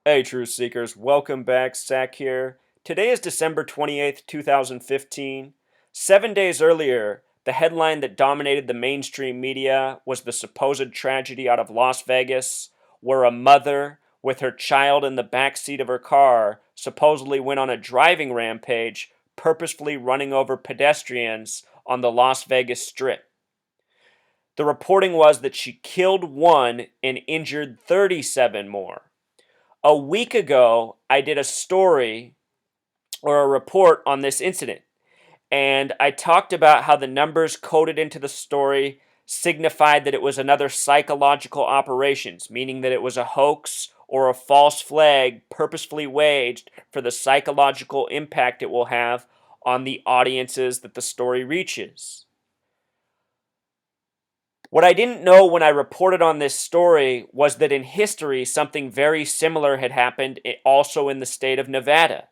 Hey, Truth Seekers, welcome back. Zach here. Today is December 28th, 2015. 7 days earlier, the headline that dominated the mainstream media was the supposed tragedy out of Las Vegas, where a mother with her child in the back seat of her car supposedly went on a driving rampage, purposefully running over pedestrians on the Las Vegas Strip. The reporting was that she killed one and injured 37 more. A week ago, I did a story or a report on this incident, and I talked about how the numbers coded into the story signified that it was another psychological operations, meaning that it was a hoax or a false flag purposefully waged for the psychological impact it will have on the audiences that the story reaches. What I didn't know when I reported on this story was that in history, something very similar had happened also in the state of Nevada.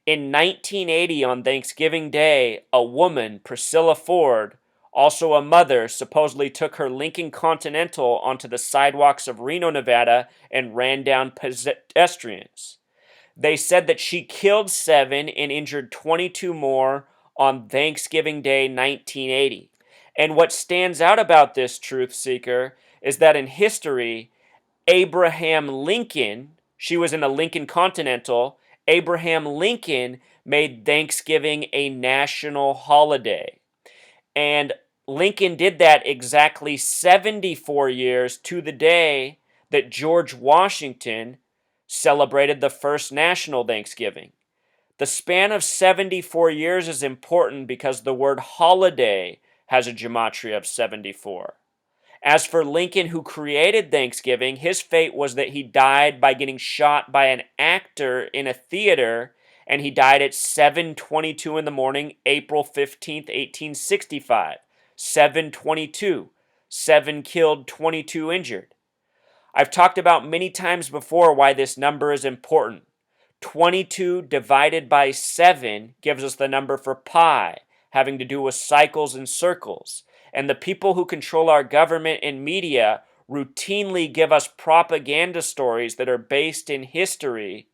In 1980, on Thanksgiving Day, a woman, Priscilla Ford, also a mother, supposedly took her Lincoln Continental onto the sidewalks of Reno, Nevada, and ran down pedestrians. They said that she killed 7 and injured 22 more on Thanksgiving Day 1980. And what stands out about this truth seeker is that in history, Abraham Lincoln, she was in a Lincoln Continental, Abraham Lincoln made Thanksgiving a national holiday. And Lincoln did that exactly 74 years to the day that George Washington celebrated the first national Thanksgiving. The span of 74 years is important because the word holiday has a gematria of 74. As for Lincoln, who created Thanksgiving, his fate was that he died by getting shot by an actor in a theater, and he died at 7:22 in the morning, April 15th, 1865. 7:22. 7 killed, 22 injured. I've talked about many times before why this number is important. 22 divided by 7 gives us the number for pi, having to do with cycles and circles. And the people who control our government and media routinely give us propaganda stories that are based in history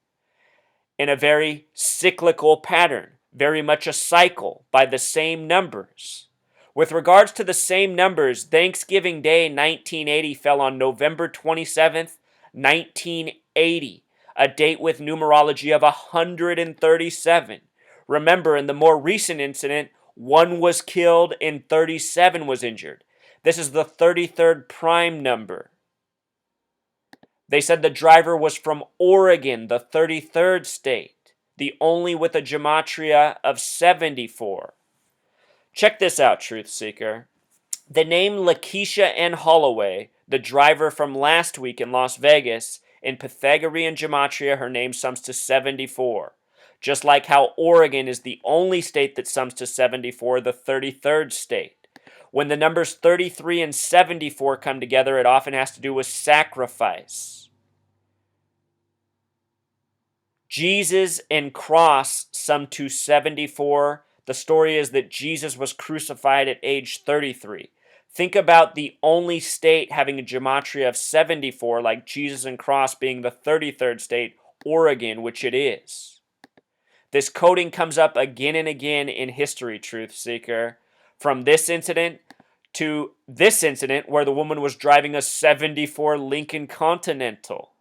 in a very cyclical pattern, very much a cycle by the same numbers. With regards to the same numbers, Thanksgiving Day 1980 fell on November 27th, 1980, a date with numerology of 137. Remember, in the more recent incident, 1 was killed and 37 was injured. This is the 33rd prime number. They said the driver was from Oregon, the 33rd state, the only with a gematria of 74. Check this out, Truth Seeker. The name Lakeisha N. Holloway, the driver from last week in Las Vegas, in Pythagorean gematria, her name sums to 74. Just like how Oregon is the only state that sums to 74, the 33rd state. When the numbers 33 and 74 come together, it often has to do with sacrifice. Jesus and cross sum to 74. The story is that Jesus was crucified at age 33. Think about the only state having a gematria of 74, like Jesus and cross being the 33rd state, Oregon, which it is. This coding comes up again and again in history, Truth Seeker. From this incident to this incident where the woman was driving a 74 Lincoln Continental.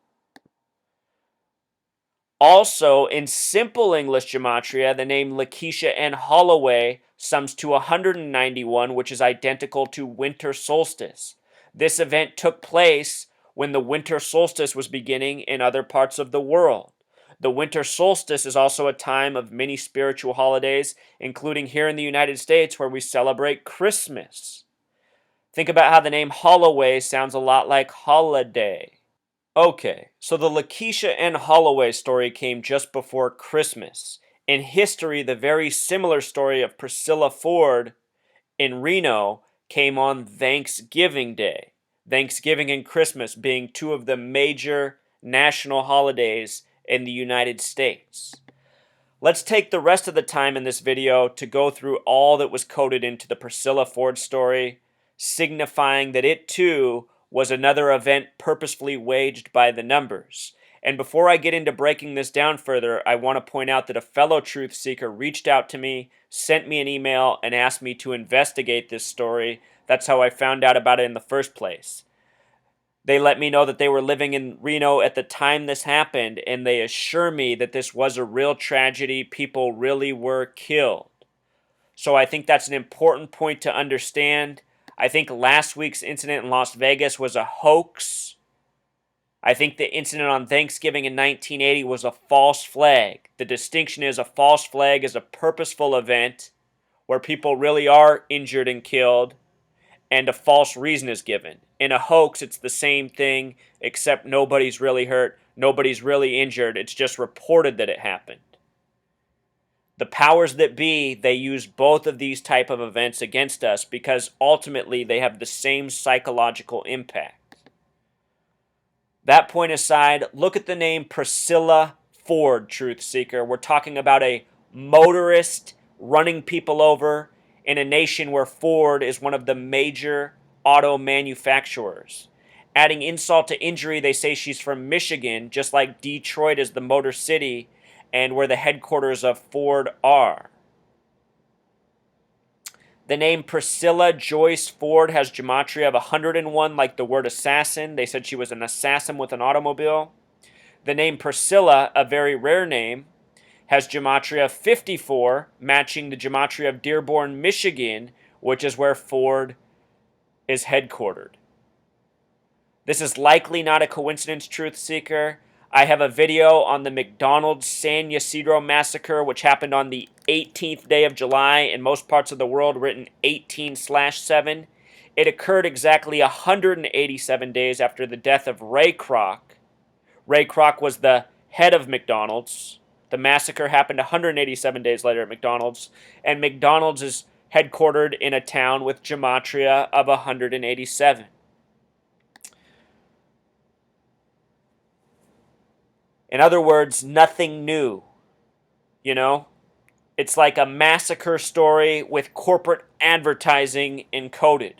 Also, in simple English gematria, the name Lakeisha N. Holloway sums to 191, which is identical to winter solstice. This event took place when the winter solstice was beginning in other parts of the world. The winter solstice is also a time of many spiritual holidays, including here in the United States where we celebrate Christmas. Think about how the name Holloway sounds a lot like holiday. Okay, so the Lakeisha N. Holloway story came just before Christmas. In history, the very similar story of Priscilla Ford in Reno came on Thanksgiving Day. Thanksgiving and Christmas being two of the major national holidays in the United States. Let's take the rest of the time in this video to go through all that was coded into the Priscilla Ford story, signifying that it too was another event purposefully waged by the numbers. And before I get into breaking this down further, I want to point out that a fellow truth seeker reached out to me, sent me an email, and asked me to investigate this story. That's how I found out about it in the first place. They let me know that they were living in Reno at the time this happened, and they assure me that this was a real tragedy. People really were killed. So I think that's an important point to understand. I think last week's incident in Las Vegas was a hoax. I think the incident on Thanksgiving in 1980 was a false flag. The distinction is a false flag is a purposeful event where people really are injured and killed, and a false reason is given. In a hoax, it's the same thing, except nobody's really hurt, nobody's really injured. It's just reported that it happened. The powers that be, they use both of these type of events against us because ultimately they have the same psychological impact. That point aside, look at the name Priscilla Ford, truth seeker. We're talking about a motorist running people over in a nation where Ford is one of the major auto manufacturers. Adding insult to injury, they say she's from Michigan, just like Detroit is the Motor City and where the headquarters of Ford are. The name Priscilla Joyce Ford has gematria of 101, like the word assassin. They said she was an assassin with an automobile. The name Priscilla, a very rare name, has gematria of 54, matching the gematria of Dearborn, Michigan, which is where Ford is headquartered. This is likely not a coincidence, truth seeker. I have a video on the McDonald's San Ysidro massacre, which happened on the 18th day of July in most parts of the world, written 18/7. It occurred exactly 187 days after the death of Ray Kroc. Ray Kroc was the head of McDonald's. The massacre happened 187 days later at McDonald's, and McDonald's is headquartered in a town with gematria of 187. In other words, nothing new. You know? It's like a massacre story with corporate advertising encoded.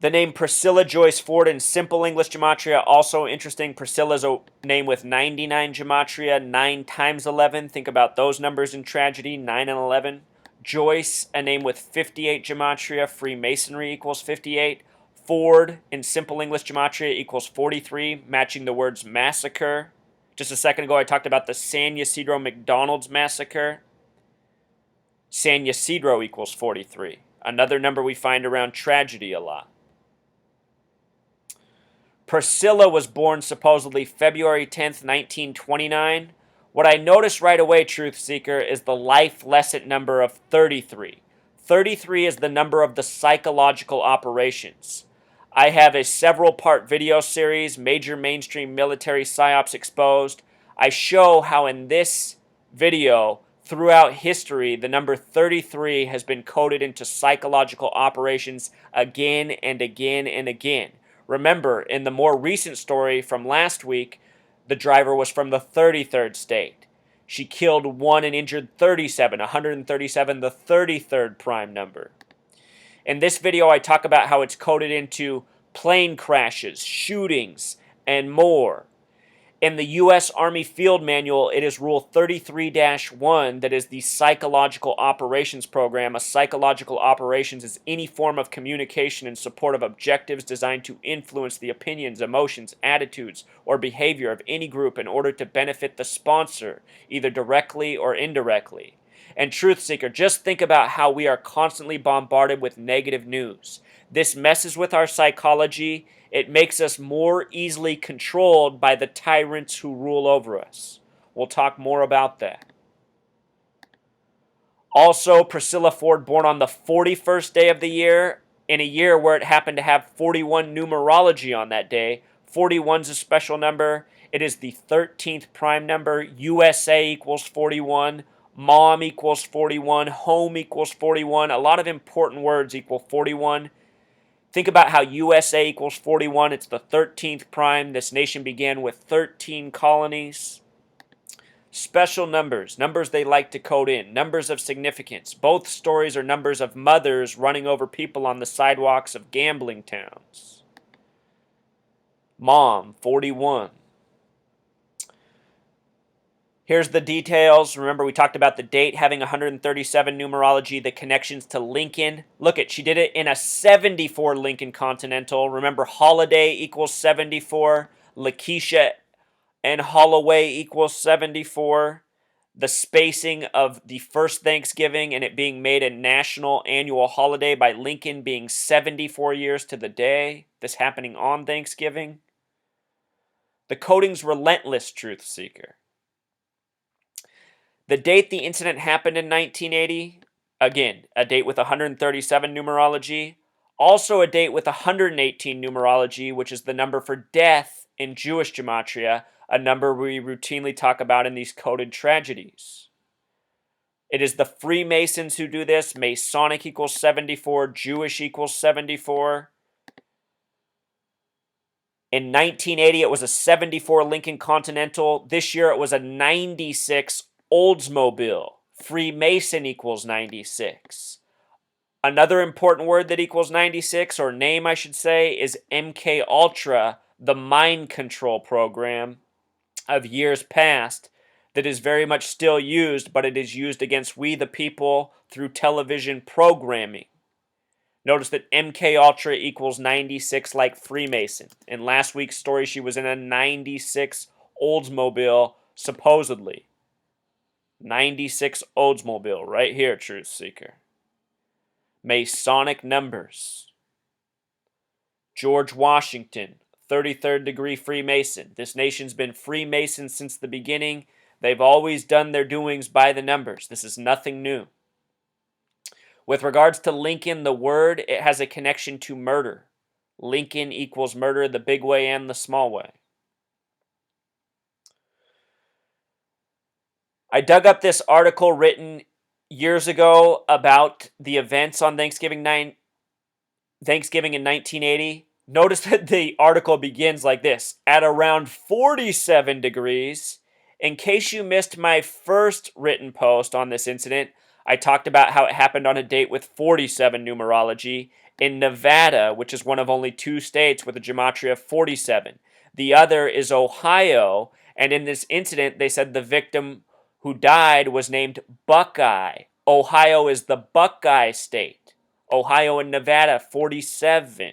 The name Priscilla Joyce Ford in simple English gematria, also interesting. Priscilla's a name with 99 gematria, 9 times 11. Think about those numbers in tragedy, 9 and 11. Joyce, a name with 58 gematria, Freemasonry equals 58. Ford in simple English gematria equals 43, matching the words massacre. Just a second ago I talked about the San Ysidro McDonald's massacre. San Ysidro equals 43. Another number we find around tragedy a lot. Priscilla was born supposedly February 10th, 1929. What I noticed right away, truth seeker, is the life lesson number of 33. 33 is the number of the psychological operations. I have a several-part video series, Major Mainstream Military Psyops Exposed. I show how in this video, throughout history, the number 33 has been coded into psychological operations again and again and again. Remember, in the more recent story from last week, the driver was from the 33rd state. She killed 1 and injured 37, 137, the 33rd prime number. In this video, I talk about how it's coded into plane crashes, shootings, and more. In the U.S. Army Field Manual, it is Rule 33-1 that is the Psychological Operations Program. A psychological operations is any form of communication in support of objectives designed to influence the opinions, emotions, attitudes, or behavior of any group in order to benefit the sponsor, either directly or indirectly. And truth seeker, just think about how we are constantly bombarded with negative news. This messes with our psychology. It makes us more easily controlled by the tyrants who rule over us. We'll talk more about that. Also, Priscilla Ford born on the 41st day of the year, in a year where it happened to have 41 numerology on that day. 41 is a special number. It is the 13th prime number. USA equals 41. Mom equals 41. Home equals 41. A lot of important words equal 41. Think about how USA equals 41. It's the 13th prime. This nation began with 13 colonies. Special numbers, numbers they like to code in, numbers of significance. Both stories are numbers of mothers running over people on the sidewalks of gambling towns. Mom, 41. Here's the details. Remember, we talked about the date having 137 numerology, the connections to Lincoln. Look at, she did it in a 74 Lincoln Continental. Remember, Holiday equals 74. Lakeisha N Holloway equals 74. The spacing of the first Thanksgiving and it being made a national annual holiday by Lincoln being 74 years to the day. This happening on Thanksgiving. The coding's relentless, truth seeker. The date the incident happened in 1980, again, a date with 137 numerology, also a date with 118 numerology, which is the number for death in Jewish gematria, a number we routinely talk about in these coded tragedies. It is the Freemasons who do this. Masonic equals 74, Jewish equals 74. In 1980, it was a 74 Lincoln Continental. This year, it was a 96 Oldsmobile. Freemason equals 96. Another important word that equals 96, or name I should say, is MK Ultra, the mind control program of years past that is very much still used, but it is used against we the people through television programming. Notice that MK Ultra equals 96 like Freemason. In last week's story, she was in a 96 Oldsmobile, supposedly. 96 Oldsmobile, right here, Truth Seeker. Masonic numbers. George Washington, 33rd degree Freemason. This nation's been Freemason since the beginning. They've always done their doings by the numbers. This is nothing new. With regards to Lincoln, the word, it has a connection to murder. Lincoln equals murder the big way and the small way. I dug up this article written years ago about the events on Thanksgiving in 1980. Notice that the article begins like this. At around 47 degrees, in case you missed my first written post on this incident, I talked about how it happened on a date with 47 numerology in Nevada, which is one of only 2 states with a gematria of 47. The other is Ohio, and in this incident, they said the victim who died was named Buckeye. Ohio is the Buckeye state. Ohio and Nevada, 47.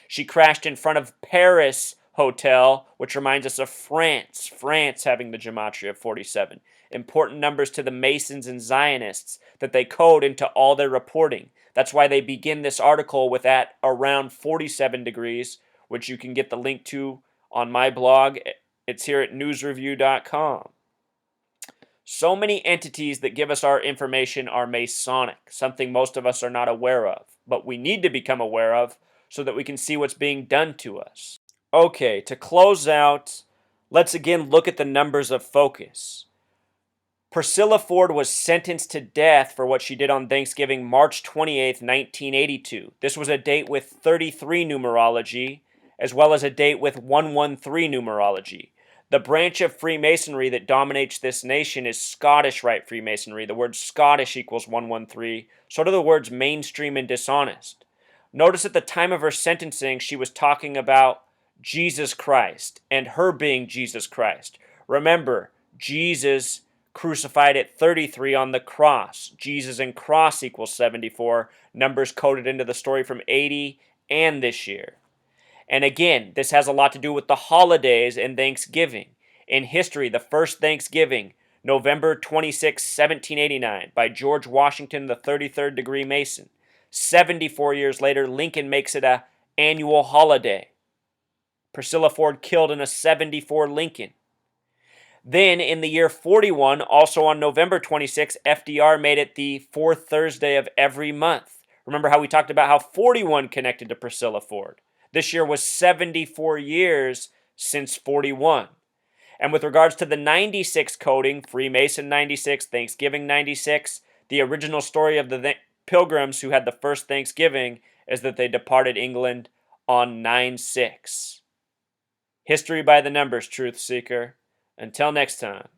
She crashed in front of Paris Hotel, which reminds us of France. France having the gematria of 47. Important numbers to the Masons and Zionists that they code into all their reporting. That's why they begin this article with at around 47 degrees, which you can get the link to on my blog. It's here at newsreview.com. So many entities that give us our information are Masonic, something most of us are not aware of, but we need to become aware of so that we can see what's being done to us. Okay, to close out, let's again look at the numbers of focus. Priscilla Ford was sentenced to death for what she did on Thanksgiving, March 28, 1982. This was a date with 33 numerology, as well as a date with 113 numerology. The branch of Freemasonry that dominates this nation is Scottish Rite Freemasonry. The word Scottish equals 113. So do the words mainstream and dishonest. Notice at the time of her sentencing, she was talking about Jesus Christ and her being Jesus Christ. Remember, Jesus crucified at 33 on the cross. Jesus and cross equals 74. Numbers coded into the story from 80 and this year. And again, this has a lot to do with the holidays and Thanksgiving. In history, the first Thanksgiving, November 26, 1789, by George Washington, the 33rd degree Mason. 74 years later, Lincoln makes it an annual holiday. Priscilla Ford killed in a 74 Lincoln. Then, in the year 41, also on November 26, FDR made it the fourth Thursday of every month. Remember how we talked about how 41 connected to Priscilla Ford. This year was 74 years since 41. And with regards to the 96 coding, Freemason 96, Thanksgiving 96, the original story of the Pilgrims who had the first Thanksgiving is that they departed England on 9/6. History by the numbers, truth seeker. Until next time.